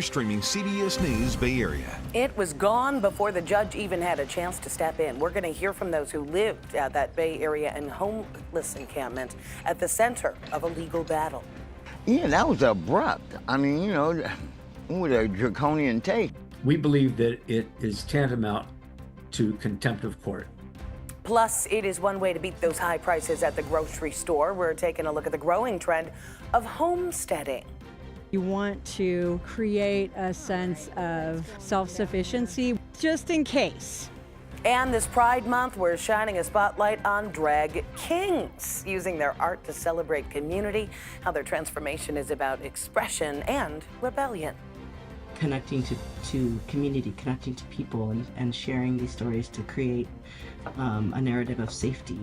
You're streaming CBS News Bay Area. It was gone before the judge even had a chance to step in. We're going to hear from those who lived at that Bay Area and homeless encampment at the center of a legal battle. Yeah, that was abrupt. I mean, with a draconian take. We believe that it is tantamount to contempt of court. Plus, it is one way to beat those high prices at the grocery store. We're taking a look at the growing trend of homesteading. You want to create a sense of self-sufficiency, just in case. And this Pride Month, we're shining a spotlight on drag kings, using their art to celebrate community, how their transformation is about expression and rebellion. Connecting to community, connecting to people, and sharing these stories to create a narrative of safety.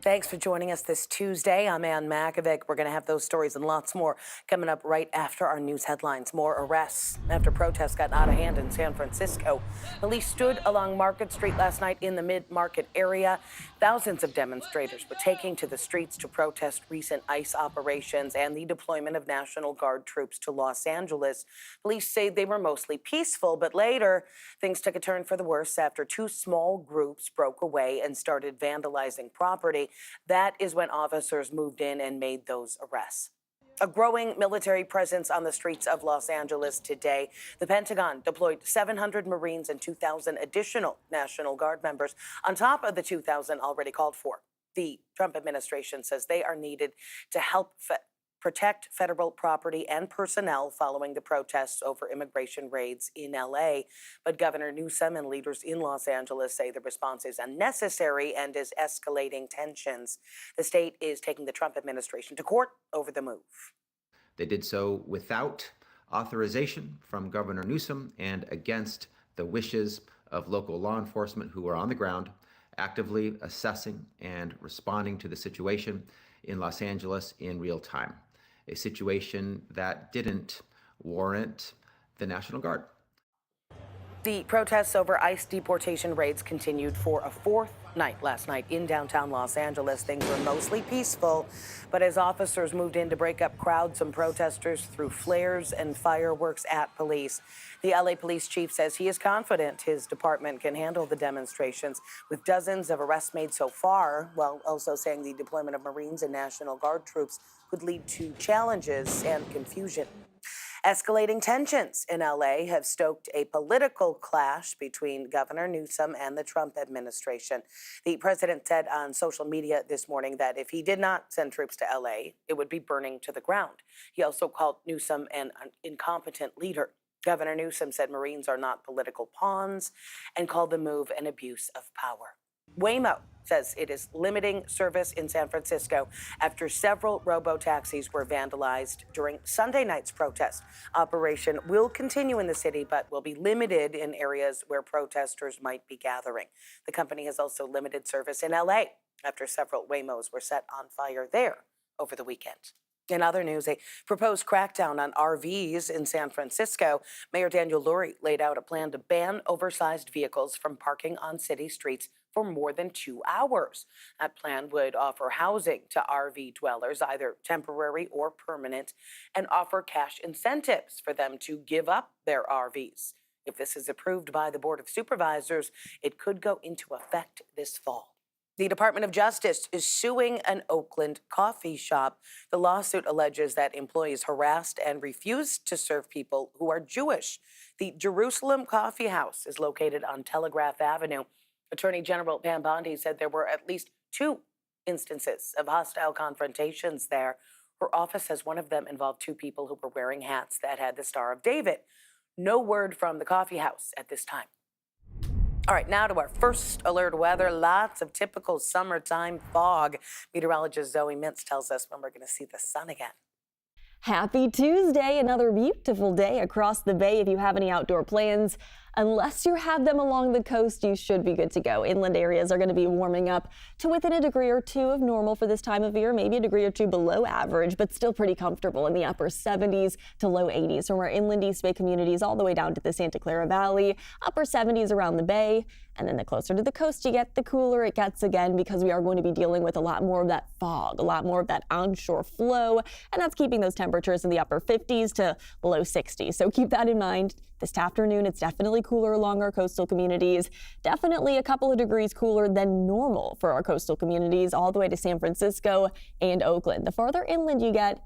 Thanks for joining us this Tuesday. I'm Ann Makovic. We're going to have those stories and lots more coming up right after our news headlines. More arrests after protests got out of hand in San Francisco. Police stood along Market Street last night in the mid-market area. Thousands of demonstrators were taking to the streets to protest recent ICE operations and the deployment of National Guard troops to Los Angeles. Police say they were mostly peaceful, but later things took a turn for the worse after two small groups broke away and started vandalizing property. That is when officers moved in and made those arrests. A growing military presence on the streets of Los Angeles today. The Pentagon deployed 700 Marines and 2,000 additional National Guard members on top of the 2,000 already called for. The Trump administration says they are needed to help protect federal property and personnel following the protests over immigration raids in L.A. But Governor Newsom and leaders in Los Angeles say the response is unnecessary and is escalating tensions. The state is taking the Trump administration to court over the move. They did so without authorization from Governor Newsom and against the wishes of local law enforcement who are on the ground, actively assessing and responding to the situation in Los Angeles in real time. A situation that didn't warrant the National Guard. The protests over ICE deportation raids continued for a fourth night last night in downtown Los Angeles. Things were mostly peaceful, but as officers moved in to break up crowds, some protesters threw flares and fireworks at police. The LA police chief says he is confident his department can handle the demonstrations, with dozens of arrests made so far, while also saying the deployment of Marines and National Guard troops could lead to challenges and confusion. Escalating tensions in L.A. have stoked a political clash between Governor Newsom and the Trump administration. The president said on social media this morning that if he did not send troops to L.A., it would be burning to the ground. He also called Newsom an incompetent leader. Governor Newsom said Marines are not political pawns and called the move an abuse of power. Waymo says it is limiting service in San Francisco after several robo-taxis were vandalized during Sunday night's protest. Operation will continue in the city, but will be limited in areas where protesters might be gathering. The company has also limited service in LA after several Waymos were set on fire there over the weekend. In other news, a proposed crackdown on RVs in San Francisco. Mayor Daniel Lurie laid out a plan to ban oversized vehicles from parking on city streets for more than 2 hours. That plan would offer housing to RV dwellers, either temporary or permanent, and offer cash incentives for them to give up their RVs. If this is approved by the Board of Supervisors, it could go into effect this fall. The Department of Justice is suing an Oakland coffee shop. The lawsuit alleges that employees harassed and refused to serve people who are Jewish. The Jerusalem Coffee House is located on Telegraph Avenue. Attorney General Pam Bondi said there were at least 2 instances of hostile confrontations there. Her office says one of them involved 2 people who were wearing hats that had the Star of David. No word from the coffee house at this time. All right, now to our first alert weather. Lots of typical summertime fog. Meteorologist Zoe Mintz tells us when we're going to see the sun again. Happy Tuesday, another beautiful day across the bay. If you have any outdoor plans, unless you have them along the coast, you should be good to go. Inland areas are going to be warming up to within a degree or two of normal for this time of year, maybe a degree or two below average, but still pretty comfortable in the upper 70s to low 80s from our inland East Bay communities all the way down to the Santa Clara Valley, upper 70s around the Bay. And then the closer to the coast you get, the cooler it gets again, because we are going to be dealing with a lot more of that fog, a lot more of that onshore flow, and that's keeping those temperatures in the upper 50s to below 60s. So keep that in mind. This afternoon, it's definitely cooler along our coastal communities, definitely a couple of degrees cooler than normal for our coastal communities all the way to San Francisco and Oakland. The farther inland you get,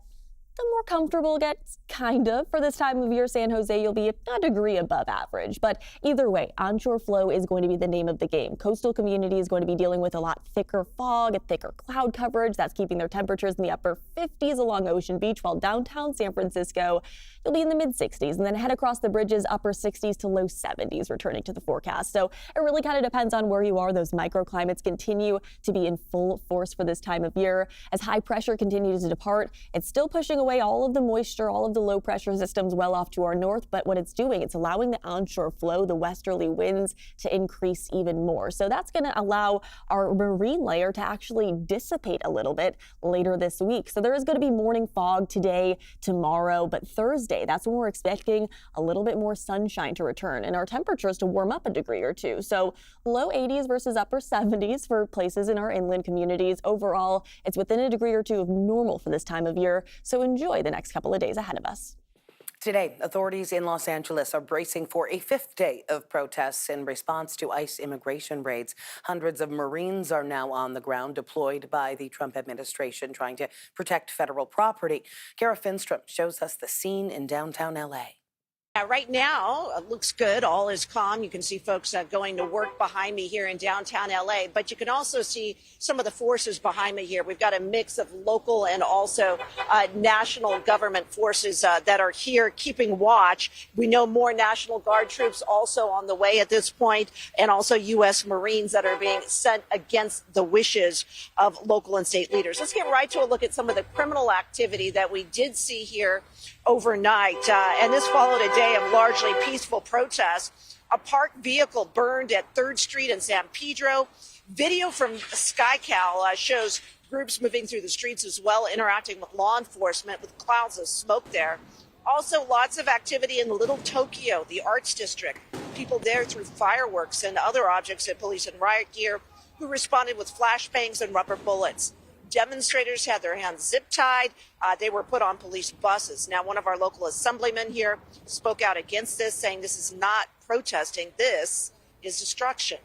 the more comfortable it gets, kind of. For this time of year, San Jose, you'll be a degree above average. But either way, onshore flow is going to be the name of the game. Coastal community is going to be dealing with a lot thicker fog, a thicker cloud coverage. That's keeping their temperatures in the upper 50s along Ocean Beach, while downtown San Francisco, you'll be in the mid-60s. And then head across the bridges, upper 60s to low 70s, returning to the forecast. So it really kind of depends on where you are. Those microclimates continue to be in full force for this time of year. As high pressure continues to depart, it's still pushing away all of the moisture, all of the low pressure systems well off to our north, but what it's doing, it's allowing the onshore flow, the westerly winds, to increase even more. So that's going to allow our marine layer to actually dissipate a little bit later this week. So there is going to be morning fog today, tomorrow, but Thursday, that's when we're expecting a little bit more sunshine to return and our temperatures to warm up a degree or two. So low 80s versus upper 70s for places in our inland communities. Overall, it's within a degree or two of normal for this time of year. So enjoy the next couple of days ahead of us. Today, authorities in Los Angeles are bracing for a fifth day of protests in response to ICE immigration raids. Hundreds of Marines are now on the ground, deployed by the Trump administration, trying to protect federal property. Kara Finstrom shows us the scene in downtown L.A. Right now, it looks good. All is calm. You can see folks going to work behind me here in downtown L.A., but you can also see some of the forces behind me here. We've got a mix of local and also national government forces that are here keeping watch. We know more National Guard troops also on the way at this point, and also U.S. Marines that are being sent against the wishes of local and state leaders. Let's get right to a look at some of the criminal activity that we did see here overnight, and this followed a day of largely peaceful protests. A parked vehicle burned at 3rd Street in San Pedro. Video from SkyCal shows groups moving through the streets as well, interacting with law enforcement with clouds of smoke there. Also, lots of activity in Little Tokyo, the arts district. People there threw fireworks and other objects at police in riot gear, who responded with flashbangs and rubber bullets. Demonstrators had their hands zip-tied. They were put on police buses. Now, one of our local assemblymen here spoke out against this, saying this is not protesting. This is destruction.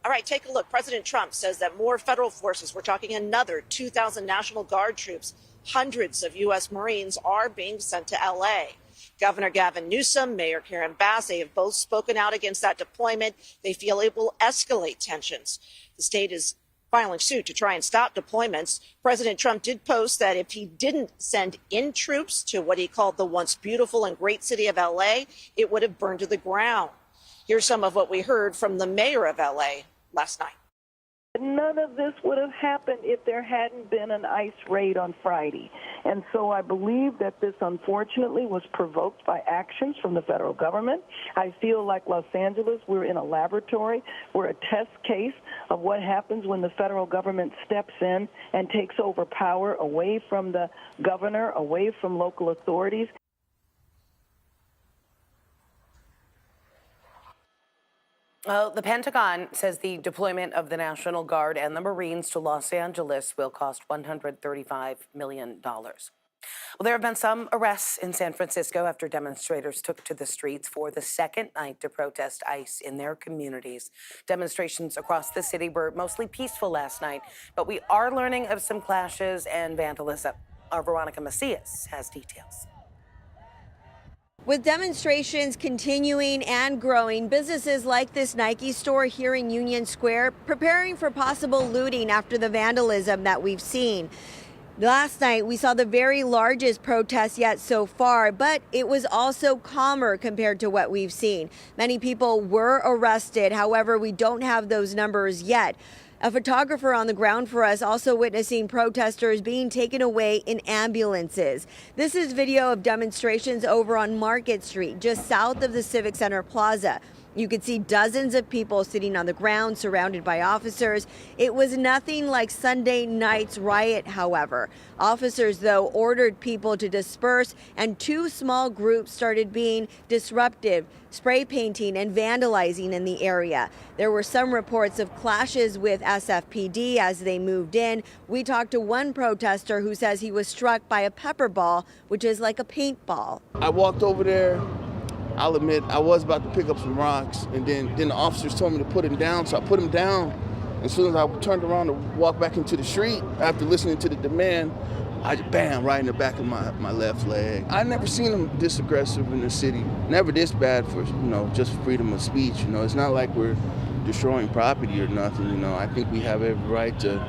All right, take a look. President Trump says that more federal forces, we're talking another 2,000 National Guard troops, hundreds of U.S. Marines are being sent to L.A. Governor Gavin Newsom, Mayor Karen Bass, they have both spoken out against that deployment. They feel it will escalate tensions. The state is filing suit to try and stop deployments. President Trump did post that if he didn't send in troops to what he called the once beautiful and great city of L.A., it would have burned to the ground. Here's some of what we heard from the mayor of L.A. last night. None of this would have happened if there hadn't been an ICE raid on Friday. And so I believe that this, unfortunately, was provoked by actions from the federal government. I feel like Los Angeles, we're in a laboratory. We're a test case of what happens when the federal government steps in and takes over power away from the governor, away from local authorities. Well, the Pentagon says the deployment of the National Guard and the Marines to Los Angeles will cost $135 million. Well, there have been some arrests in San Francisco after demonstrators took to the streets for the second night to protest ICE in their communities. Demonstrations across the city were mostly peaceful last night, but we are learning of some clashes and vandalism. Our Veronica Macias has details. With demonstrations continuing and growing, businesses like this Nike store here in Union Square preparing for possible looting after the vandalism that we've seen. Last night, we saw the very largest protest yet so far, but it was also calmer compared to what we've seen. Many people were arrested. However, we don't have those numbers yet. A photographer on the ground for us also witnessing protesters being taken away in ambulances. This is video of demonstrations over on Market Street, just south of the Civic Center Plaza. You could see dozens of people sitting on the ground surrounded by officers. It was nothing like Sunday night's riot, however. Officers, though, ordered people to disperse, and two small groups started being disruptive, spray painting and vandalizing in the area. There were some reports of clashes with SFPD as they moved in. We talked to one protester who says he was struck by a pepper ball, which is like a paintball. I walked over there. I'll admit, I was about to pick up some rocks, and then the officers told me to put him down, so I put him down. As soon as I turned around to walk back into the street, after listening to the demand, I just bam, right in the back of my left leg. I never seen them this aggressive in the city. Never this bad for, just freedom of speech. It's not like we're destroying property or nothing. I think we have every right to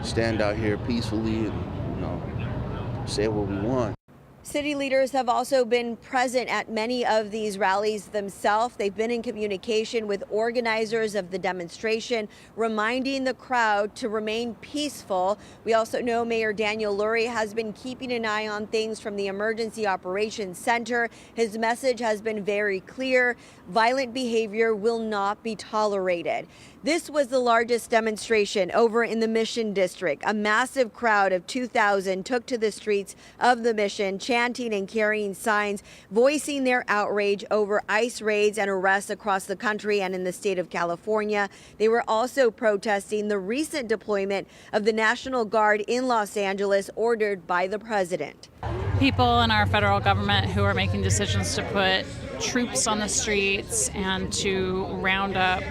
stand out here peacefully and, say what we want. City leaders have also been present at many of these rallies themselves. They've been in communication with organizers of the demonstration, reminding the crowd to remain peaceful. We also know Mayor Daniel Lurie has been keeping an eye on things from the Emergency Operations Center. His message has been very clear. Violent behavior will not be tolerated. This was the largest demonstration over in the Mission District. A massive crowd of 2,000 took to the streets of the Mission, chanting and carrying signs, voicing their outrage over ICE raids and arrests across the country and in the state of California. They were also protesting the recent deployment of the National Guard in Los Angeles, ordered by the president. People in our federal government who are making decisions to put troops on the streets and to round up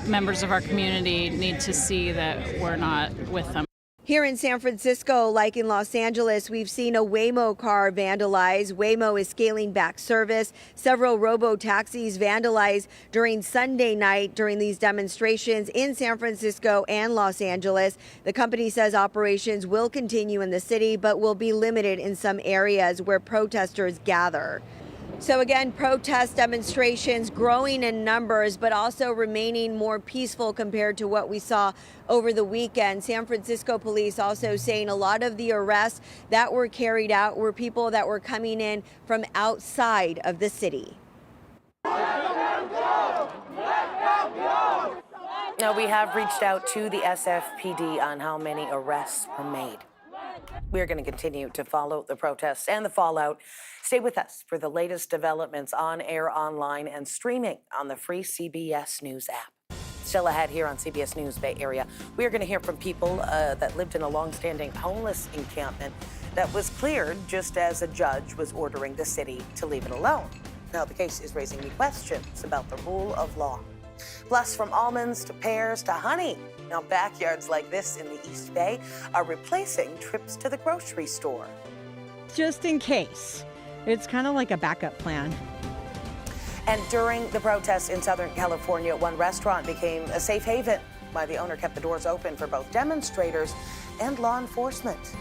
members of our community need to see that we're not with them. Here in San Francisco, like in Los Angeles, we've seen a Waymo car vandalized. Waymo is scaling back service. Several robo-taxis vandalized during Sunday night during these demonstrations in San Francisco and Los Angeles. The company says operations will continue in the city, but will be limited in some areas where protesters gather. So again, protest demonstrations growing in numbers, but also remaining more peaceful compared to what we saw over the weekend. San Francisco police also saying a lot of the arrests that were carried out were people that were coming in from outside of the city. Now, we have reached out to the SFPD on how many arrests were made. We're going to continue to follow the protests and the fallout. Stay with us for the latest developments on air, online, and streaming on the free CBS News app. Still ahead here on CBS News Bay Area, we are going to hear from people that lived in a long-standing homeless encampment that was cleared just as a judge was ordering the city to leave it alone. Now, the case is raising new questions about the rule of law. Plus, from almonds to pears to honey. Now, backyards like this in the East Bay are replacing trips to the grocery store. Just in case. It's kind of like a backup plan. And during the protests in Southern California, one restaurant became a safe haven while the owner kept the doors open for both demonstrators and law enforcement.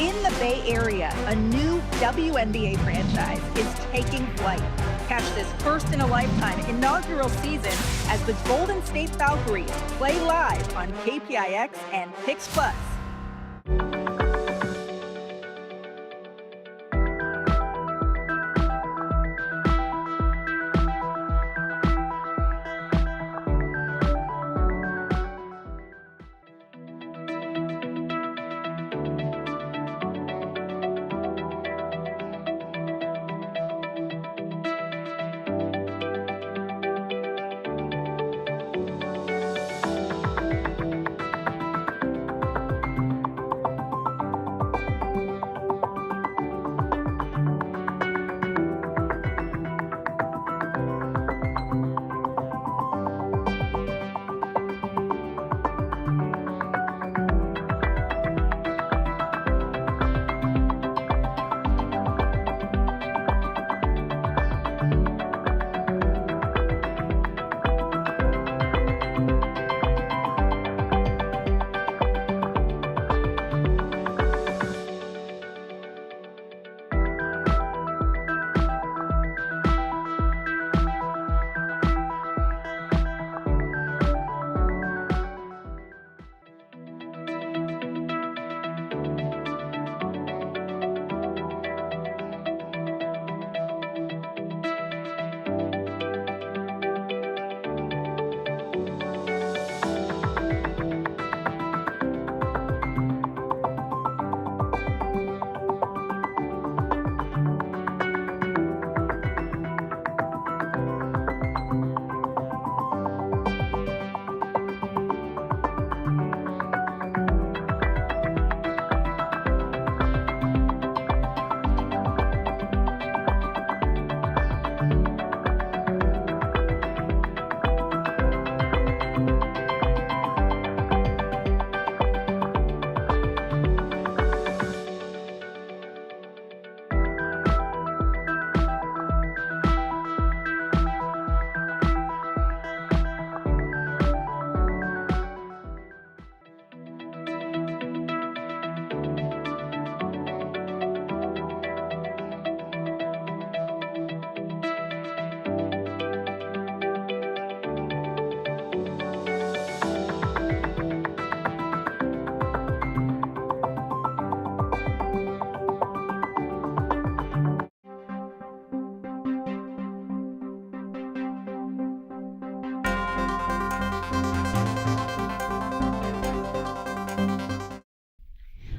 In the Bay Area, a new WNBA franchise is taking flight. Catch this first-in-a-lifetime inaugural season as the Golden State Valkyries play live on KPIX and Pix Plus.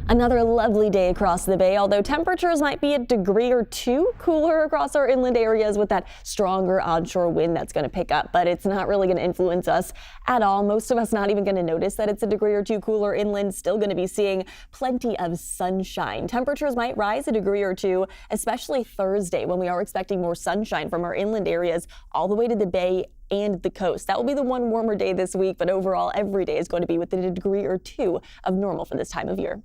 Another lovely day across the bay, although temperatures might be a degree or two cooler across our inland areas with that stronger onshore wind that's going to pick up, but it's not really going to influence us at all. Most of us not even going to notice that it's a degree or two cooler inland, still going to be seeing plenty of sunshine. Temperatures might rise a degree or two, especially Thursday when we are expecting more sunshine from our inland areas all the way to the bay and the coast. That will be the one warmer day this week, but overall every day is going to be within a degree or two of normal for this time of year.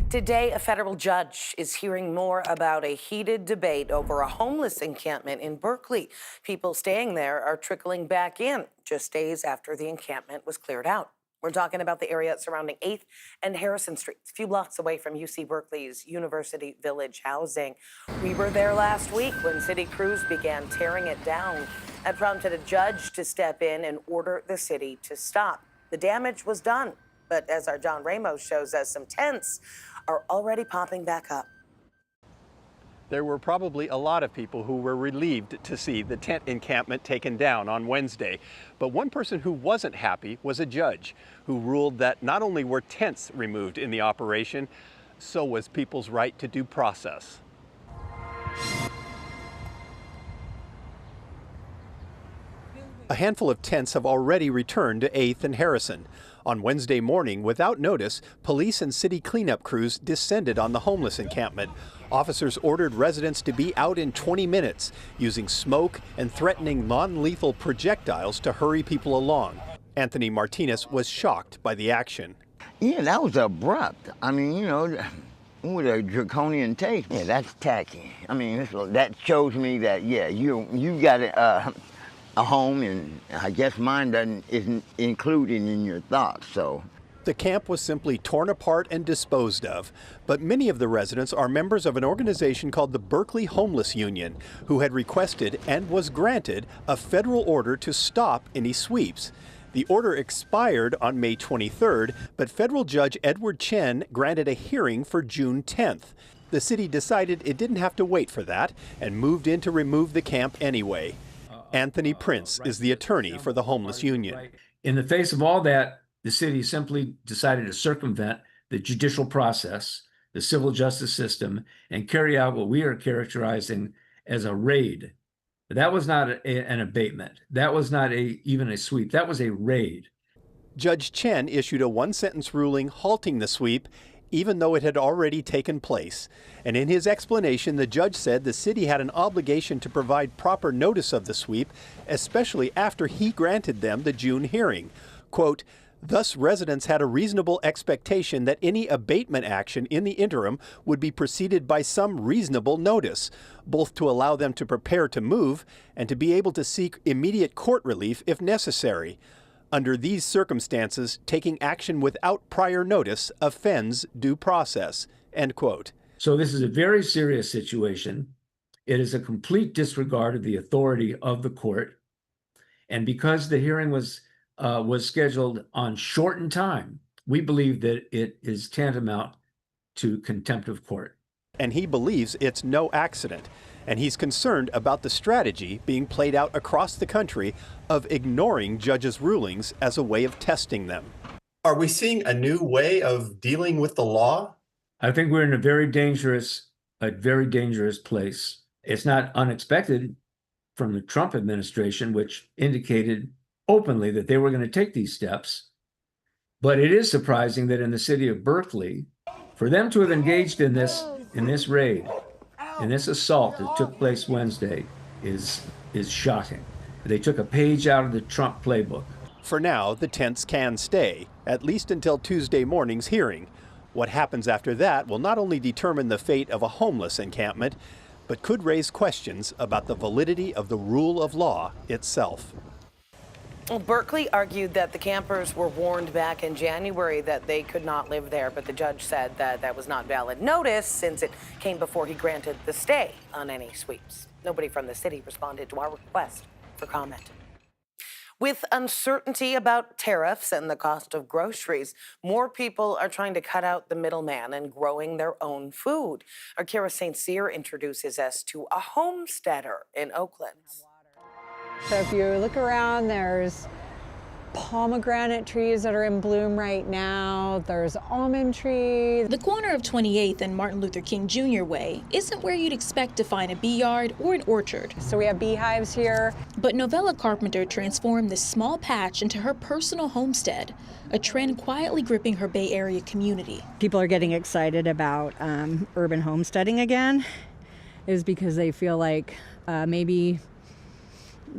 Today, a federal judge is hearing more about a heated debate over a homeless encampment in Berkeley. People staying there are trickling back in just days after the encampment was cleared out. We're talking about the area surrounding 8th and Harrison Streets, a few blocks away from UC Berkeley's University Village housing. We were there last week when city crews began tearing it down. That prompted a judge to step in and order the city to stop. The damage was done. But as our John Ramos shows us, some tents are already popping back up. There were probably a lot of people who were relieved to see the tent encampment taken down on Wednesday. But one person who wasn't happy was a judge who ruled that not only were tents removed in the operation, so was people's right to due process. A handful of tents have already returned to 8th and Harrison. On Wednesday morning, without notice, police and city cleanup crews descended on the homeless encampment. Officers ordered residents to be out in 20 minutes, using smoke and threatening non-lethal projectiles to hurry people along. Anthony Martinez was shocked by the action. Yeah, that was abrupt. I mean, you know, with a draconian take. Yeah, that's tacky. I mean, that shows me that, yeah, you got a home, and I guess mine isn't included in your thoughts, so. The camp was simply torn apart and disposed of, but many of the residents are members of an organization called the Berkeley Homeless Union, who had requested and was granted a federal order to stop any sweeps. The order expired on May 23rd, but federal judge Edward Chen granted a hearing for June 10th. The city decided it didn't have to wait for that and moved in to remove the camp anyway. Anthony Prince is the attorney for the Homeless Union. In the face of all that, the city simply decided to circumvent the judicial process, the civil justice system, and carry out what we are characterizing as a raid. That was not an abatement. That was not even a sweep. That was a raid. Judge Chen issued a one-sentence ruling halting the sweep, even though it had already taken place. And in his explanation, the judge said the city had an obligation to provide proper notice of the sweep, especially after he granted them the June hearing. Quote, thus residents had a reasonable expectation that any abatement action in the interim would be preceded by some reasonable notice, both to allow them to prepare to move and to be able to seek immediate court relief if necessary. Under these circumstances, taking action without prior notice offends due process, end quote. So this is a very serious situation. It is a complete disregard of the authority of the court. And because the hearing was scheduled on shortened time, we believe that it is tantamount to contempt of court. And he believes it's no accident. And he's concerned about the strategy being played out across the country of ignoring judges' rulings as a way of testing them. Are we seeing a new way of dealing with the law? I think we're in a very dangerous place. It's not unexpected from the Trump administration, which indicated openly that they were going to take these steps. But it is surprising that in the city of Berkeley, for them to have engaged in this raid, and this assault that took place Wednesday is shocking. They took a page out of the Trump playbook. For now, the tents can stay, at least until Tuesday morning's hearing. What happens after that will not only determine the fate of a homeless encampment, but could raise questions about the validity of the rule of law itself. Well, Berkeley argued that the campers were warned back in January that they could not live there, but the judge said that that was not valid notice since it came before he granted the stay on any sweeps. Nobody from the city responded to our request for comment. With uncertainty about tariffs and the cost of groceries, more people are trying to cut out the middleman and growing their own food. Our Kara St. Cyr introduces us to a homesteader in Oakland. So if you look around, there's pomegranate trees that are in bloom right now. There's almond trees. The corner of 28th and Martin Luther King Jr. Way isn't where you'd expect to find a bee yard or an orchard. So we have beehives here. But Novella Carpenter transformed this small patch into her personal homestead, a trend quietly gripping her Bay Area community. People are getting excited about urban homesteading again, is because they feel like maybe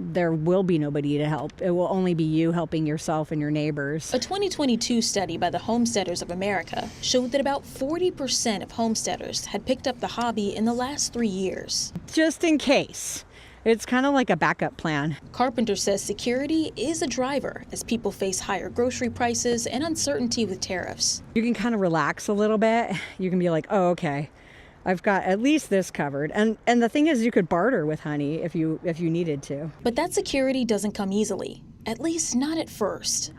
there will be nobody to help. It will only be you helping yourself and your neighbors. A 2022 study by the Homesteaders of America showed that about 40% of homesteaders had picked up the hobby in the last 3 years. Just in case. It's kind of like a backup plan. Carpenter says security is a driver as people face higher grocery prices and uncertainty with tariffs. You can kind of relax a little bit. You can be like, oh, okay, I've got at least this covered. And the thing is, you could barter with honey if you needed to. But that security doesn't come easily, at least not at first.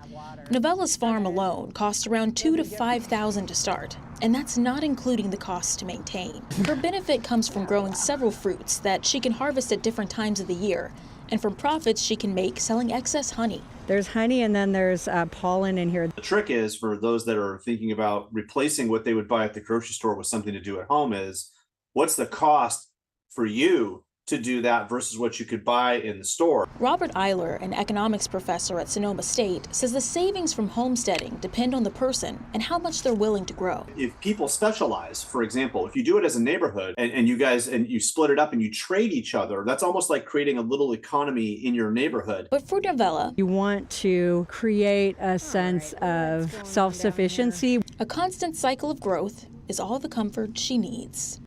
Novella's farm alone costs around $2,000 to $5,000 to start, and that's not including the costs to maintain. Her benefit comes from growing several fruits that she can harvest at different times of the year, and from profits she can make selling excess honey. There's honey and then there's pollen in here. The trick is, for those that are thinking about replacing what they would buy at the grocery store with something to do at home, is what's the cost for you to do that versus what you could buy in the store. Robert Eiler, an economics professor at Sonoma State, says the savings from homesteading depend on the person and how much they're willing to grow. If people specialize, for example, if you do it as a neighborhood and you split it up and you trade each other, that's almost like creating a little economy in your neighborhood. But for Novella, you want to create a sense of self-sufficiency. A constant cycle of growth is all the comfort she needs.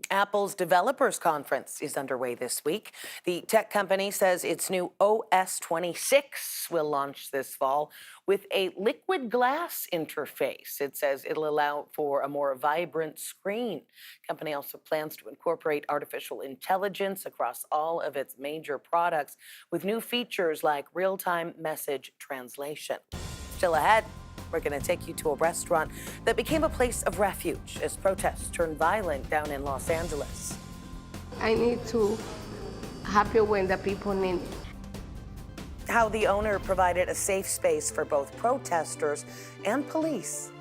Apple's Developers Conference is underway this week. The tech company says its new OS 26 will launch this fall with a liquid glass interface. It says it'll allow for a more vibrant screen. The company also plans to incorporate artificial intelligence across all of its major products with new features like real-time message translation. Still ahead, we're going to take you to a restaurant that became a place of refuge as protests turned violent down in Los Angeles. I need to happy when the people need it. How the owner provided a safe space for both protesters and police.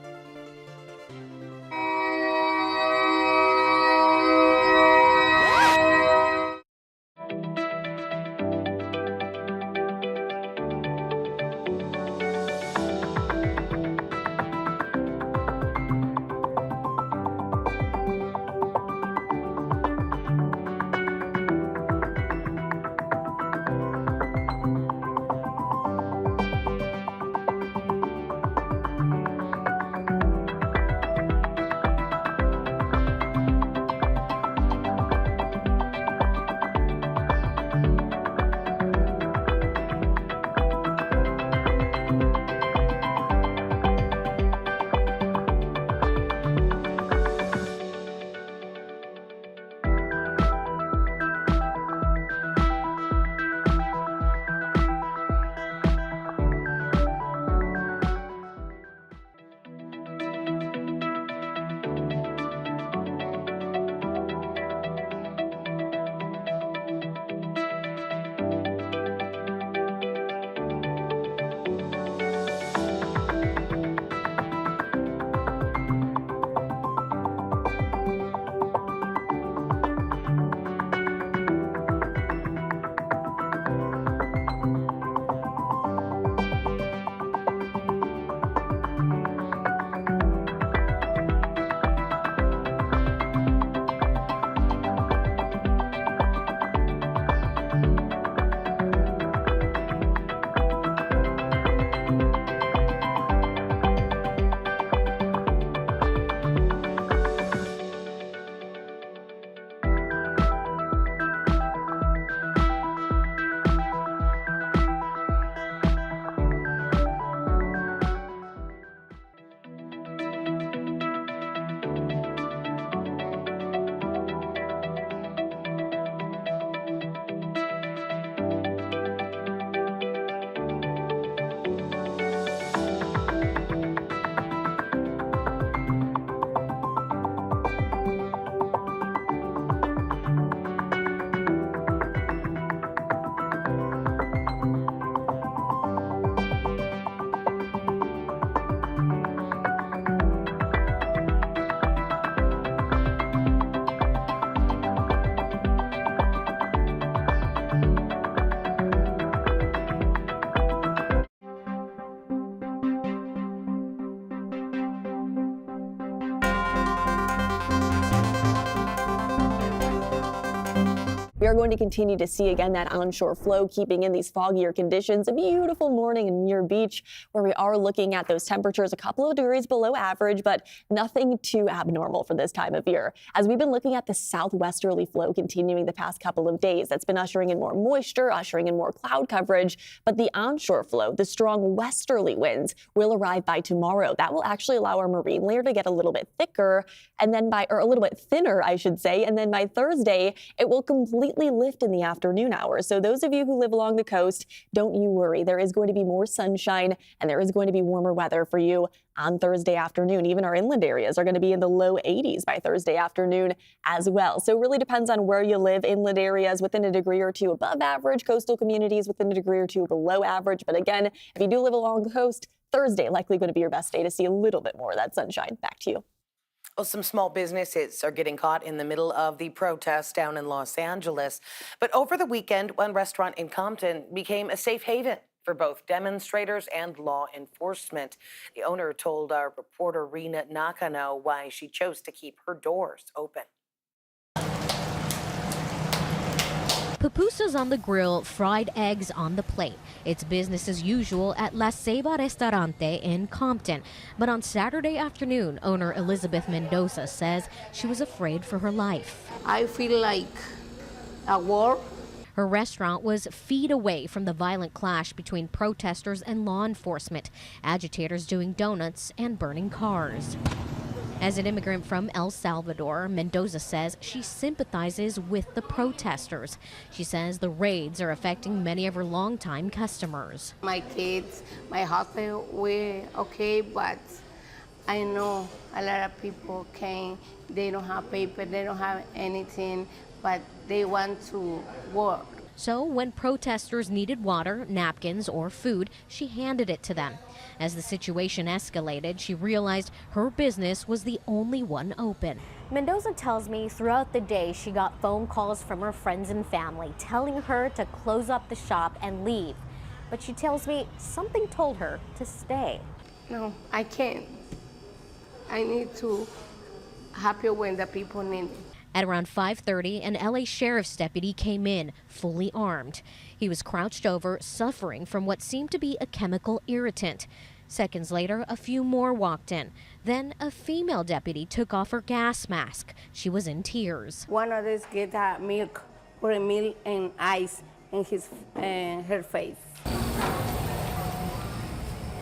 going to continue to see again that onshore flow keeping in these foggier conditions. A beautiful morning in Muir Beach where we are looking at those temperatures a couple of degrees below average, but nothing too abnormal for this time of year. As we've been looking at the southwesterly flow continuing the past couple of days, that's been ushering in more moisture, ushering in more cloud coverage, but the onshore flow, the strong westerly winds, will arrive by tomorrow. That will actually allow our marine layer to get a little bit thicker, and then or a little bit thinner, I should say, and then by Thursday, it will completely lift in the afternoon hours. So those of you who live along the coast, don't you worry. There is going to be more sunshine, and there is going to be warmer weather for you on Thursday afternoon. Even our inland areas are going to be in the low 80s by Thursday afternoon as well. So it really depends on where you live. Inland areas within a degree or two above average, coastal communities within a degree or two below average. But again, if you do live along the coast, Thursday likely going to be your best day to see a little bit more of that sunshine. Back to you. Well, some small businesses are getting caught in the middle of the protests down in Los Angeles. But over the weekend, one restaurant in Compton became a safe haven for both demonstrators and law enforcement. The owner told our reporter Rena Nakano why she chose to keep her doors open. Pupusas on the grill, fried eggs on the plate. It's business as usual at La Ceiba Restaurante in Compton. But on Saturday afternoon, owner Elizabeth Mendoza says she was afraid for her life. I feel like a war. Her restaurant was feet away from the violent clash between protesters and law enforcement, agitators doing donuts and burning cars. As an immigrant from El Salvador, Mendoza says she sympathizes with the protesters. She says the raids are affecting many of her longtime customers. My kids, my husband, we're okay, but I know a lot of people came, they don't have paper, they don't have anything, but they want to work. So when protesters needed water, napkins, or food, she handed it to them. As the situation escalated, she realized her business was the only one open. Mendoza tells me throughout the day she got phone calls from her friends and family telling her to close up the shop and leave. But she tells me something told her to stay. No, I can't. I need to help you when the people need it. At around 5:30, an LA sheriff's deputy came in, fully armed. He was crouched over, suffering from what seemed to be a chemical irritant. Seconds later, a few more walked in. Then a female deputy took off her gas mask. She was in tears. One of these get milk, put milk and ice in her face.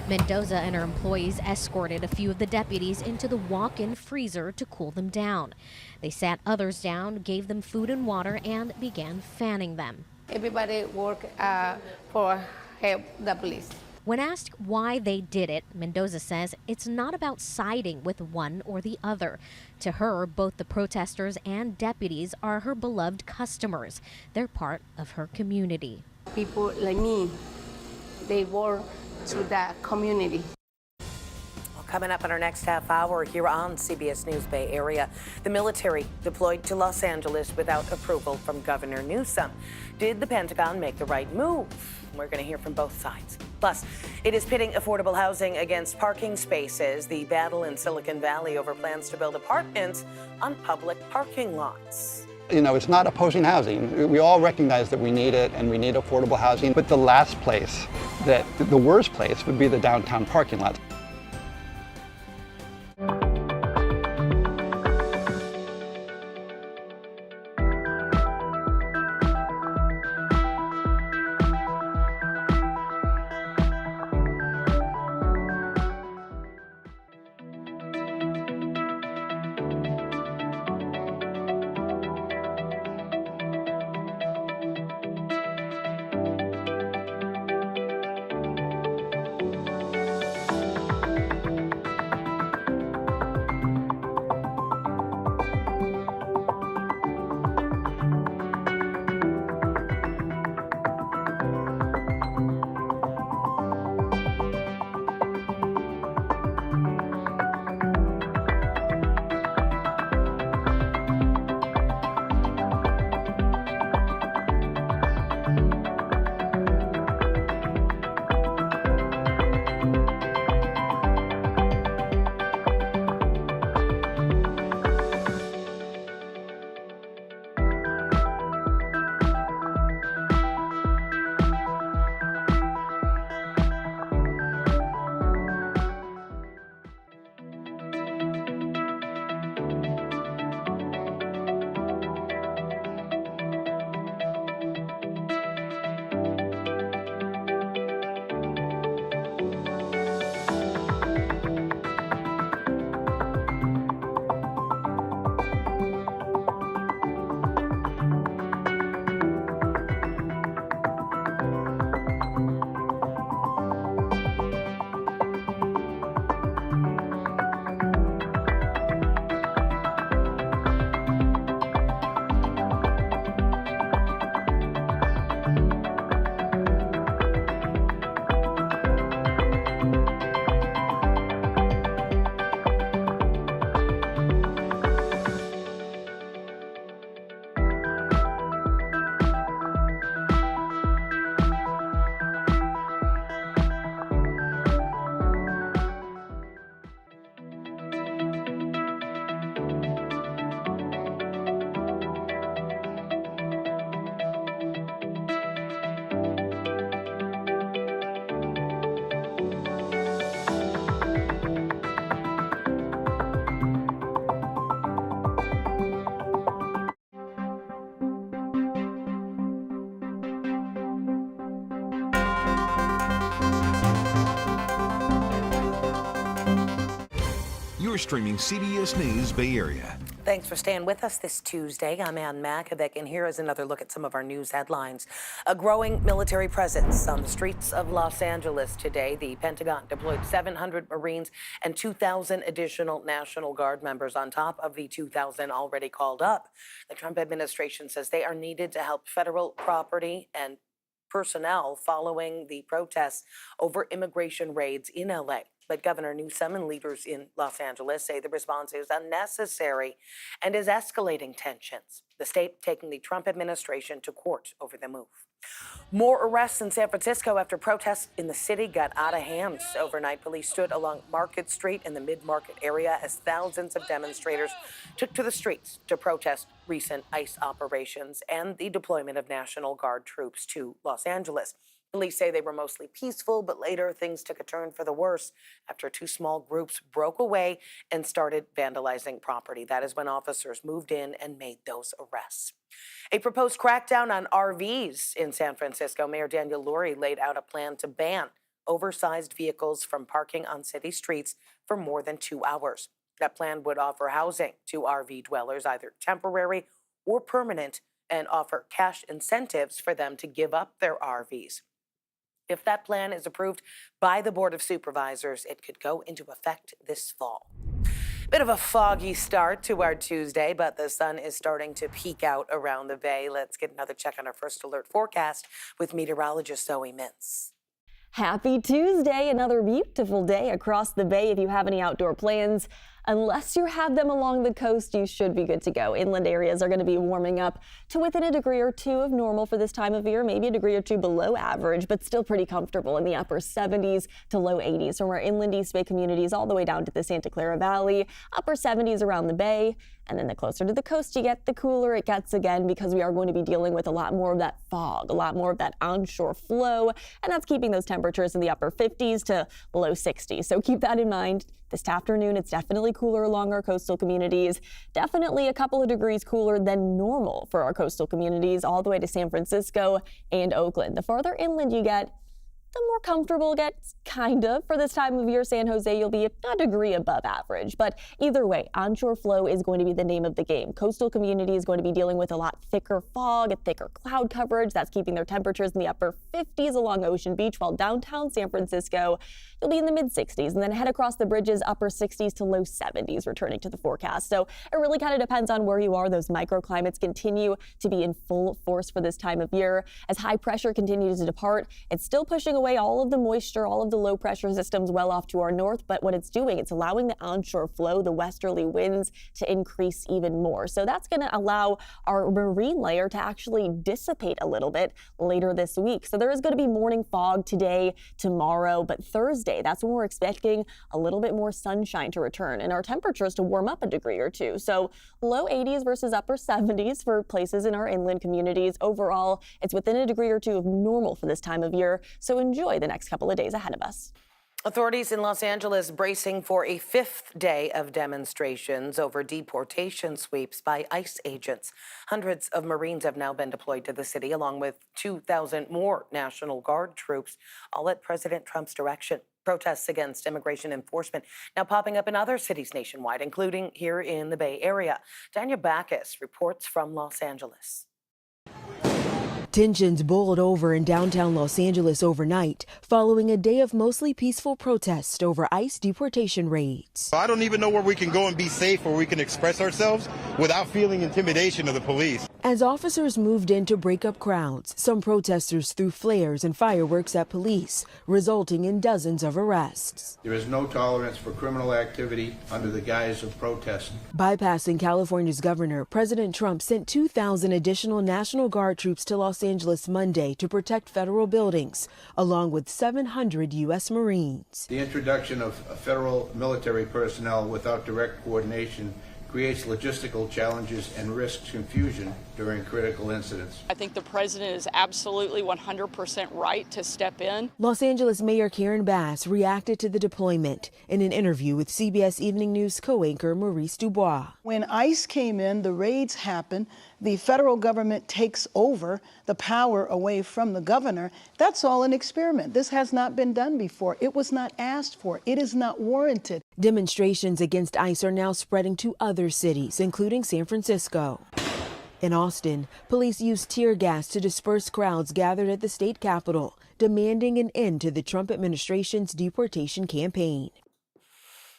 Mendoza and her employees escorted a few of the deputies into the walk-in freezer to cool them down. They sat others down, gave them food and water, and began fanning them. Everybody work for help the police. When asked why they did it, Mendoza says it's not about siding with one or the other. To her, both the protesters and deputies are her beloved customers. They're part of her community. People like me, they work to the community. Well, coming up in our next half hour here on CBS News Bay Area, the military deployed to Los Angeles without approval from Governor Newsom. Did the Pentagon make the right move? We're going to hear from both sides. Plus, it is pitting affordable housing against parking spaces. The battle in Silicon Valley over plans to build apartments on public parking lots. You know, it's not opposing housing. We all recognize that we need it and we need affordable housing, but the last place, the worst place would be the downtown parking lot. You're streaming CBS News Bay Area. Thanks for staying with us this Tuesday. I'm Ann Makovic, and here is another look at some of our news headlines. A growing military presence on the streets of Los Angeles today. The Pentagon deployed 700 Marines and 2,000 additional National Guard members on top of the 2,000 already called up. The Trump administration says they are needed to help federal property and personnel following the protests over immigration raids in LA. But Governor Newsom and leaders in Los Angeles say the response is unnecessary and is escalating tensions. The state taking the Trump administration to court over the move. More arrests in San Francisco after protests in the city got out of hand. Overnight, police stood along Market Street in the Mid-Market area as thousands of demonstrators took to the streets to protest recent ICE operations and the deployment of National Guard troops to Los Angeles. Police say they were mostly peaceful, but later things took a turn for the worse after two small groups broke away and started vandalizing property. That is when officers moved in and made those arrests. A proposed crackdown on RVs in San Francisco. Mayor Daniel Lurie laid out a plan to ban oversized vehicles from parking on city streets for more than 2 hours. That plan would offer housing to RV dwellers, either temporary or permanent, and offer cash incentives for them to give up their RVs. If that plan is approved by the Board of Supervisors, it could go into effect this fall. Bit of a foggy start to our Tuesday, but the sun is starting to peek out around the bay. Let's get another check on our first alert forecast with meteorologist Zoe Mintz. Happy Tuesday, another beautiful day across the bay. If you have any outdoor plans, unless you have them along the coast, you should be good to go. Inland areas are going to be warming up to within a degree or two of normal for this time of year, maybe a degree or two below average, but still pretty comfortable in the upper 70s to low 80s from our inland East Bay communities all the way down to the Santa Clara Valley, upper 70s around the bay. And then the closer to the coast you get, the cooler it gets again, because we are going to be dealing with a lot more of that fog, a lot more of that onshore flow, and that's keeping those temperatures in the upper 50s to low 60s. So keep that in mind. This afternoon, it's definitely cooler along our coastal communities, definitely a couple of degrees cooler than normal for our coastal communities all the way to San Francisco and Oakland. The farther inland you get, the more comfortable it gets, kind of. For this time of year, San Jose, you'll be a degree above average. But either way, onshore flow is going to be the name of the game. Coastal community is going to be dealing with a lot thicker fog, a thicker cloud coverage. That's keeping their temperatures in the upper 50s along Ocean Beach, while downtown San Francisco, you'll be in the mid-60s. And then head across the bridges, upper 60s to low 70s, returning to the forecast. So it really kind of depends on where you are. Those microclimates continue to be in full force for this time of year. As high pressure continues to depart, it's still pushing away all of the moisture, all of the low pressure systems well off to our north, but what it's doing, it's allowing the onshore flow, the westerly winds, to increase even more. So that's going to allow our marine layer to actually dissipate a little bit later this week. So there is going to be morning fog today, tomorrow, but Thursday, that's when we're expecting a little bit more sunshine to return and our temperatures to warm up a degree or two. So low 80s versus upper 70s for places in our inland communities. Overall, it's within a degree or two of normal for this time of year. So enjoy the next couple of days ahead of us. Authorities in Los Angeles bracing for a fifth day of demonstrations over deportation sweeps by ICE agents. Hundreds of Marines have now been deployed to the city, along with 2,000 more National Guard troops, all at President Trump's direction. Protests against immigration enforcement now popping up in other cities nationwide, including here in the Bay Area. Tanya Backus reports from Los Angeles. Tensions boiled over in downtown Los Angeles overnight following a day of mostly peaceful protests over ICE deportation raids. I don't even know where we can go and be safe, where we can express ourselves without feeling intimidation of the police. As officers moved in to break up crowds, some protesters threw flares and fireworks at police, resulting in dozens of arrests. There is no tolerance for criminal activity under the guise of protesting. Bypassing California's governor, President Trump sent 2,000 additional National Guard troops to Los Angeles Monday to protect federal buildings, along with 700 U.S. Marines. The introduction of federal military personnel without direct coordination creates logistical challenges and risks confusion during critical incidents. I think the president is absolutely 100% right to step in. Los Angeles Mayor Karen Bass reacted to the deployment in an interview with CBS Evening News co-anchor Maurice Dubois. When ICE came in, the raids happened. The federal government takes over the power away from the governor. That's all an experiment. This has not been done before. It was not asked for. It is not warranted. Demonstrations against ICE are now spreading to other cities, including San Francisco. In Austin, police used tear gas to disperse crowds gathered at the state capitol, demanding an end to the Trump administration's deportation campaign.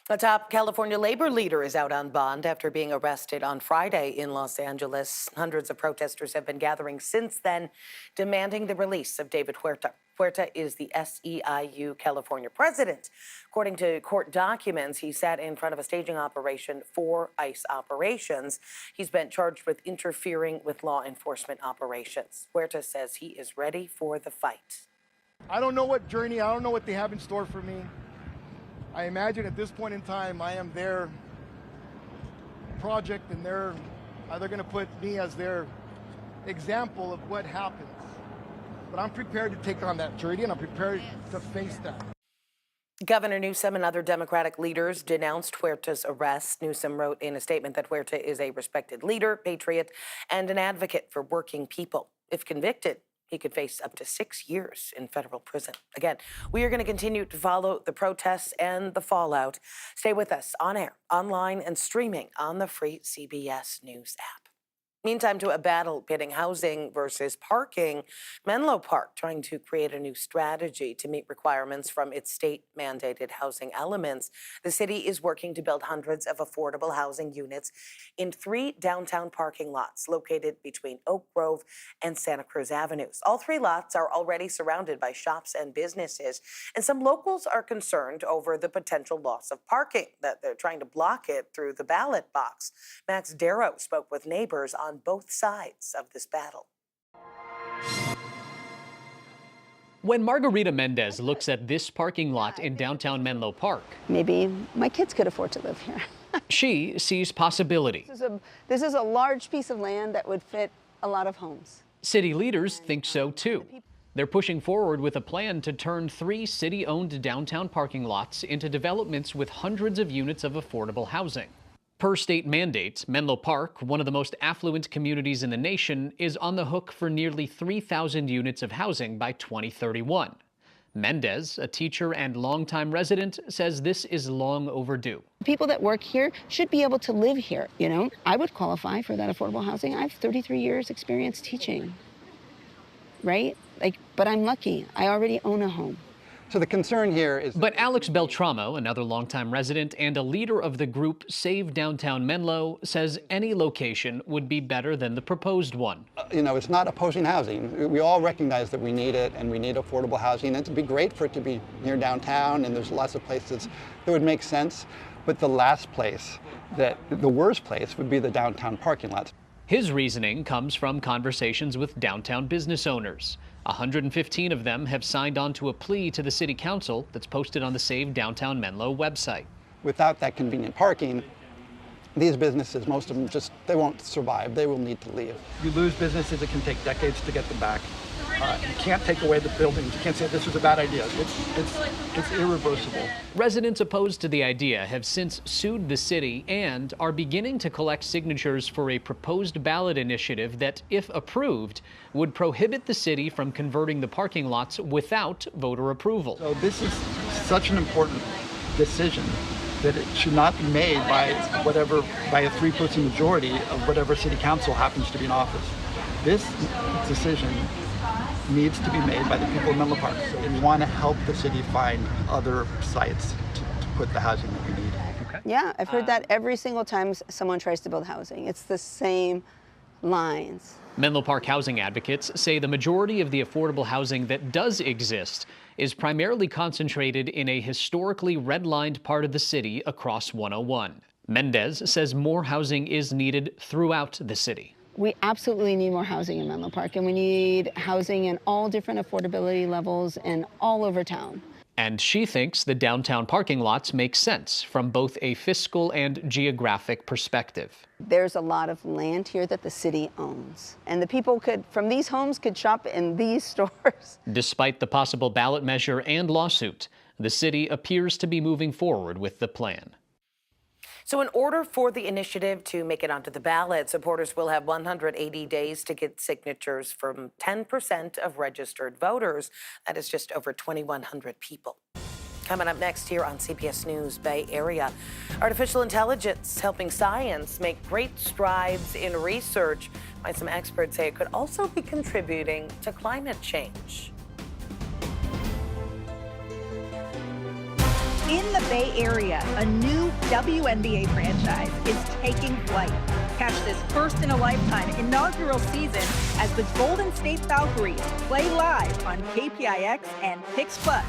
A top California labor leader is out on bond after being arrested on Friday in Los Angeles. Hundreds of protesters have been gathering since then, demanding the release of David Huerta. Huerta is the SEIU California president. According to court documents, he sat in front of a staging operation for ICE operations. He's been charged with interfering with law enforcement operations. Huerta says he is ready for the fight. I don't know what journey, I don't know what they have in store for me. I imagine at this point in time, I am their project, and they're going to put me as their example of what happens. But I'm prepared to take on that journey, and I'm prepared to face that. Governor Newsom and other Democratic leaders denounced Huerta's arrest. Newsom wrote in a statement that Huerta is a respected leader, patriot, and an advocate for working people. If convicted, he could face up to 6 years in federal prison. Again, we are going to continue to follow the protests and the fallout. Stay with us on air, online, and streaming on the free CBS News app. Meantime, to a battle pitting housing versus parking, Menlo Park trying to create a new strategy to meet requirements from its state-mandated housing elements. The city is working to build hundreds of affordable housing units in 3 downtown parking lots located between Oak Grove and Santa Cruz Avenues. All 3 lots are already surrounded by shops and businesses, and some locals are concerned over the potential loss of parking, that they're trying to block it through the ballot box. Max Darrow spoke with neighbors on both sides of this battle. When Margarita Mendez looks at this parking lot in downtown Menlo Park, maybe my kids could afford to live here. she sees possibility. This is a large piece of land that would fit a lot of homes. City leaders think so too. They're pushing forward with a plan to turn 3 city-owned downtown parking lots into developments with hundreds of units of affordable housing. Per state mandates, Menlo Park, one of the most affluent communities in the nation, is on the hook for nearly 3,000 units of housing by 2031. Mendez, a teacher and longtime resident, says this is long overdue. People that work here should be able to live here. You know, I would qualify for that affordable housing. I have 33 years experience teaching, right? But I'm lucky. I already own a home. So the concern here is... But Alex Beltramo, another longtime resident and a leader of the group Save Downtown Menlo, says any location would be better than the proposed one. You know, it's not opposing housing. We all recognize that we need it, and we need affordable housing. And it'd be great for it to be near downtown, and there's lots of places that would make sense. But the worst place would be the downtown parking lots. His reasoning comes from conversations with downtown business owners. 115 of them have signed on to a plea to the city council that's posted on the Save Downtown Menlo website. Without that convenient parking, these businesses, most of them they won't survive. They will need to leave. You lose businesses, it can take decades to get them back. You can't take away the buildings. You can't say this was a bad idea. It's irreversible. Residents opposed to the idea have since sued the city and are beginning to collect signatures for a proposed ballot initiative that, if approved, would prohibit the city from converting the parking lots without voter approval. So this is such an important decision that it should not be made by a 3-person majority of whatever city council happens to be in office. This decision needs to be made by the people of Menlo Park. So we want to help the city find other sites to put the housing that we need. Okay. Yeah, I've heard that every single time someone tries to build housing. It's the same lines. Menlo Park housing advocates say the majority of the affordable housing that does exist is primarily concentrated in a historically redlined part of the city across 101. Mendez says more housing is needed throughout the city. We absolutely need more housing in Menlo Park, and we need housing in all different affordability levels and all over town. And she thinks the downtown parking lots make sense from both a fiscal and geographic perspective. There's a lot of land here that the city owns, and the people from these homes could shop in these stores. Despite the possible ballot measure and lawsuit, the city appears to be moving forward with the plan. So in order for the initiative to make it onto the ballot, supporters will have 180 days to get signatures from 10% of registered voters. That is just over 2,100 people. Coming up next here on CBS News Bay Area, artificial intelligence helping science make great strides in research. Why some experts say it could also be contributing to climate change. In the Bay Area, a new WNBA franchise is taking flight. Catch this first-in-a-lifetime inaugural season as the Golden State Valkyries play live on KPIX and Pix Plus.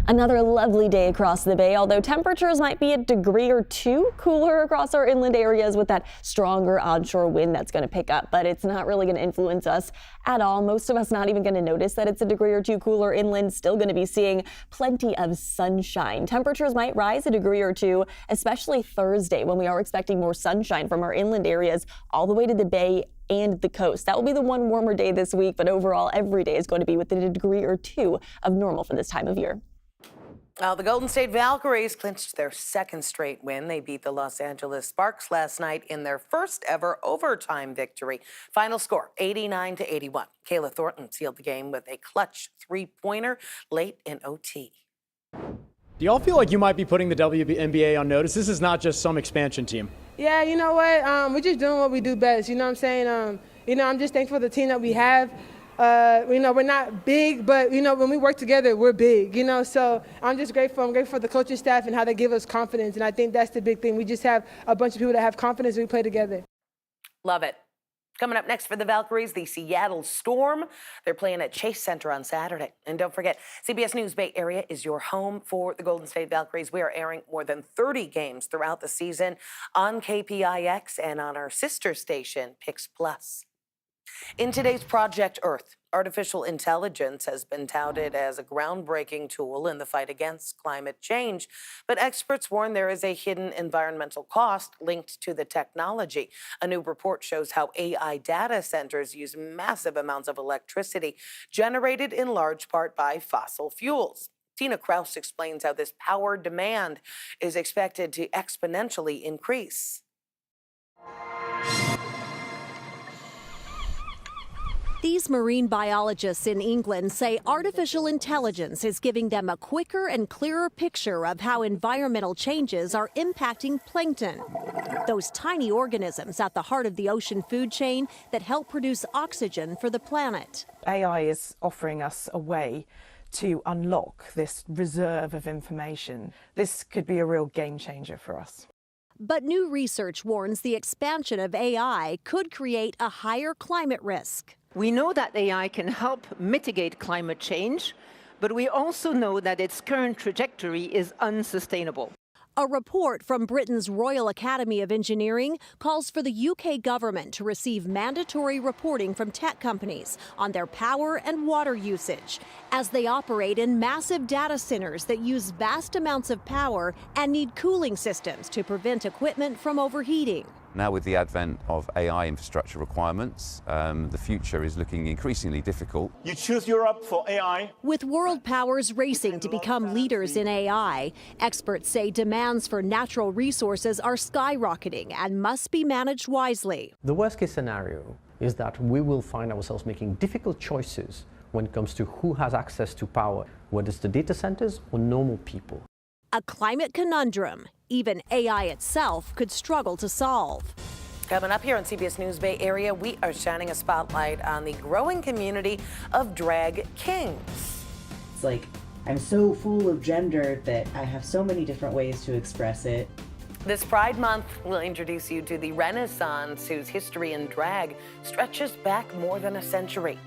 Another lovely day across the bay, although temperatures might be a degree or two cooler across our inland areas with that stronger onshore wind that's going to pick up, but it's not really going to influence us at all. Most of us not even going to notice that it's a degree or two cooler inland, still going to be seeing plenty of sunshine. Temperatures might rise a degree or two, especially Thursday when we are expecting more sunshine from our inland areas all the way to the bay and the coast. That will be the one warmer day this week, but overall every day is going to be within a degree or two of normal for this time of year. The Golden State Valkyries clinched their second straight win. They beat the Los Angeles Sparks last night in their first ever overtime victory. Final score, 89-81. Kayla Thornton sealed the game with a clutch three-pointer late in OT. Do y'all feel like you might be putting the WNBA on notice? This is not just some expansion team. Yeah, you know what? We're just doing what we do best. You know what I'm saying? I'm just thankful for the team that we have. We're not big, but, when we work together, we're big, So I'm just grateful. I'm grateful for the coaching staff and how they give us confidence. And I think that's the big thing. We just have a bunch of people that have confidence and we play together. Love it. Coming up next for the Valkyries, the Seattle Storm. They're playing at Chase Center on Saturday. And don't forget, CBS News Bay Area is your home for the Golden State Valkyries. We are airing more than 30 games throughout the season on KPIX and on our sister station, Pix Plus. In today's Project Earth, artificial intelligence has been touted as a groundbreaking tool in the fight against climate change, but experts warn there is a hidden environmental cost linked to the technology. A new report shows how AI data centers use massive amounts of electricity generated in large part by fossil fuels. Tina Kraus explains how this power demand is expected to exponentially increase. These marine biologists in England say artificial intelligence is giving them a quicker and clearer picture of how environmental changes are impacting plankton, those tiny organisms at the heart of the ocean food chain that help produce oxygen for the planet. AI is offering us a way to unlock this reserve of information. This could be a real game changer for us. But new research warns the expansion of AI could create a higher climate risk. We know that AI can help mitigate climate change, but we also know that its current trajectory is unsustainable. A report from Britain's Royal Academy of Engineering calls for the UK government to receive mandatory reporting from tech companies on their power and water usage, as they operate in massive data centers that use vast amounts of power and need cooling systems to prevent equipment from overheating. Now with the advent of AI infrastructure requirements, the future is looking increasingly difficult. You choose Europe for AI. With world powers racing to become leaders in AI, experts say demands for natural resources are skyrocketing and must be managed wisely. The worst case scenario is that we will find ourselves making difficult choices when it comes to who has access to power, whether it's the data centers or normal people. A climate conundrum even AI itself could struggle to solve. Coming up here on CBS News Bay Area, we are shining a spotlight on the growing community of drag kings. It's like, I'm so full of gender that I have so many different ways to express it. This Pride Month, we'll introduce you to the Renaissance, whose history in drag stretches back more than a century.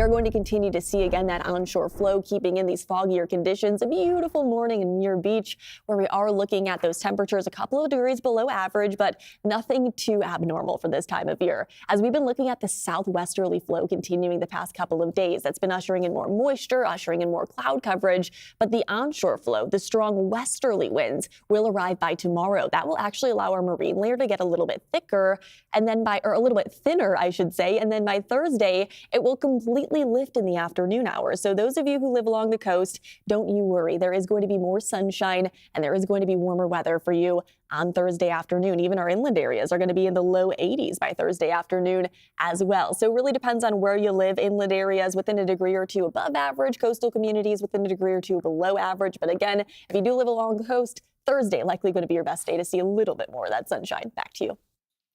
are going to continue to see again that onshore flow keeping in these foggier conditions. A beautiful morning in Muir Beach where we are looking at those temperatures a couple of degrees below average, but nothing too abnormal for this time of year. As we've been looking at the southwesterly flow continuing the past couple of days, that's been ushering in more moisture, ushering in more cloud coverage, but the onshore flow, the strong westerly winds, will arrive by tomorrow. That will actually allow our marine layer to get a little bit thicker, and then a little bit thinner, I should say, and then by Thursday, it will completely lift in the afternoon hours. So those of you who live along the coast, don't you worry. There is going to be more sunshine and there is going to be warmer weather for you on Thursday afternoon. Even our inland areas are going to be in the low 80s by Thursday afternoon as well. So it really depends on where you live. Inland areas within a degree or two above average, coastal communities within a degree or two below average. But again, if you do live along the coast, Thursday likely going to be your best day to see a little bit more of that sunshine. Back to you.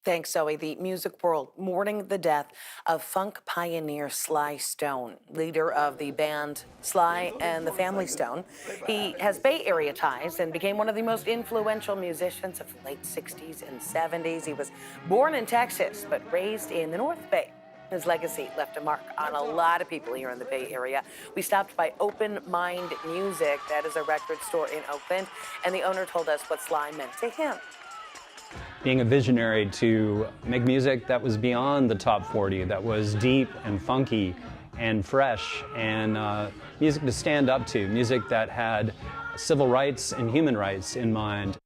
Thanks, Zoe. The music world mourning the death of funk pioneer Sly Stone, leader of the band Sly and the Family Stone. He has Bay Area ties and became one of the most influential musicians of the late 60s and 70s. He was born in Texas, but raised in the North Bay. His legacy left a mark on a lot of people here in the Bay Area. We stopped by Open Mind Music. That is a record store in Oakland, and the owner told us what Sly meant to him. Being a visionary to make music that was beyond the top 40, that was deep and funky and fresh, and music to stand up to, music that had civil rights and human rights in mind.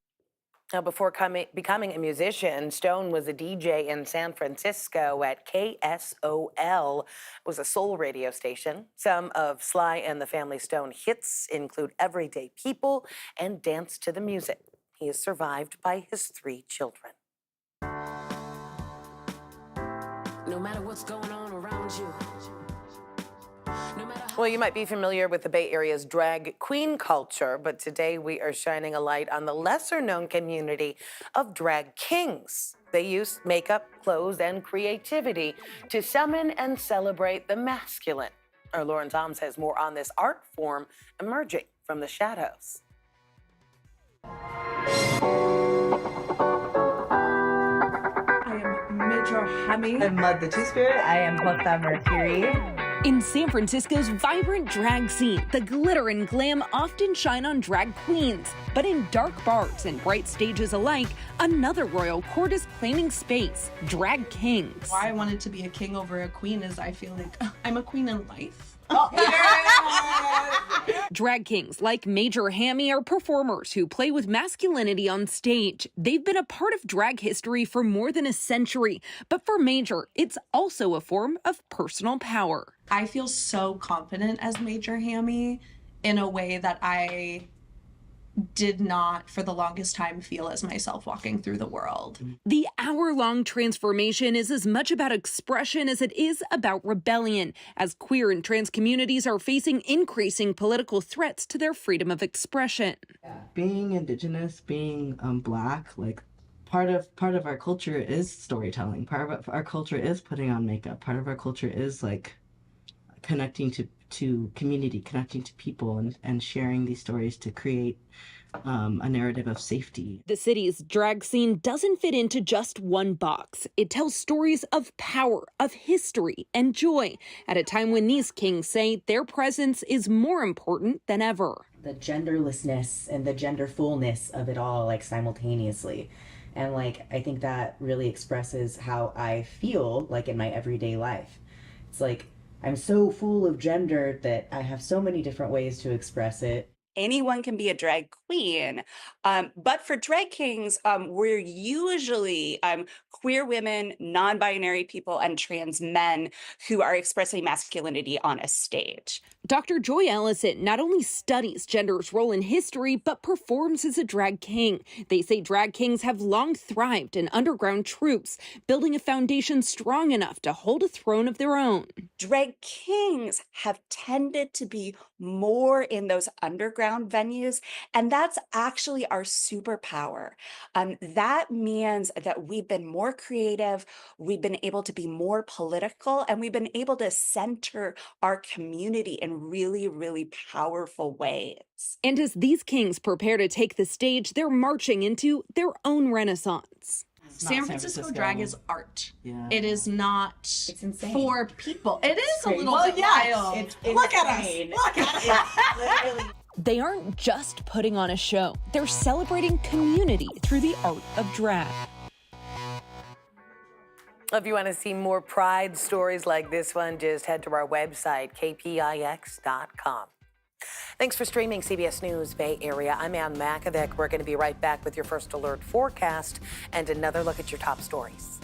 Now, before becoming a musician, Stone was a DJ in San Francisco at KSOL. It was a soul radio station. Some of Sly and the Family Stone hits include Everyday People and Dance to the Music. He is survived by his 3 children. No matter what's going on around you. Well, you might be familiar with the Bay Area's drag queen culture, but today we are shining a light on the lesser-known community of drag kings. They use makeup, clothes, and creativity to summon and celebrate the masculine. Our Lauren Toms has more on this art form emerging from the shadows. I'm Mud the Two-Spirit. I am Plutha Mercury. In San Francisco's vibrant drag scene, the glitter and glam often shine on drag queens. But in dark bars and bright stages alike, another royal court is claiming space, drag kings. Why I wanted to be a king over a queen is I feel like I'm a queen in life. Drag kings like Major Hammy are performers who play with masculinity on stage. They've been a part of drag history for more than a century. But for Major, it's also a form of personal power. I feel so confident as Major Hammy in a way that I did not for the longest time feel as myself walking through the world. The hour-long transformation is as much about expression as it is about rebellion, as queer and trans communities are facing increasing political threats to their freedom of expression. Being Indigenous, being Black, like part of our culture is storytelling. Part of our culture is putting on makeup. Part of our culture is like connecting to community, connecting to people, and sharing these stories to create a narrative of safety. The city's drag scene doesn't fit into just one box. It tells stories of power, of history, and joy at a time when these kings say their presence is more important than ever. The genderlessness and the genderfulness of it all, like simultaneously. And like, I think that really expresses how I feel like in my everyday life. It's like, I'm so full of gender that I have so many different ways to express it. Anyone can be a drag queen, but for drag kings, we're usually queer women, non-binary people, and trans men who are expressing masculinity on a stage. Dr. Joy Ellison not only studies gender's role in history, but performs as a drag king. They say drag kings have long thrived in underground troops, building a foundation strong enough to hold a throne of their own. Drag kings have tended to be more in those underground venues, and that's actually our superpower. That means that we've been more creative, we've been able to be more political, and we've been able to center our community in really, really powerful ways. And as these kings prepare to take the stage, they're marching into their own renaissance. San Francisco drag is art. Yeah. It is not insane. for people. It is a crazy. little Well, bit yes, wild. it's Look at us. insane. Look at us. Literally. They aren't just putting on a show, they're celebrating community through the art of drag. If you want to see more Pride stories like this one, just head to our website, kpix.com. Thanks for streaming CBS News Bay Area. I'm Ann Makovic. We're going to be right back with your first alert forecast and another look at your top stories.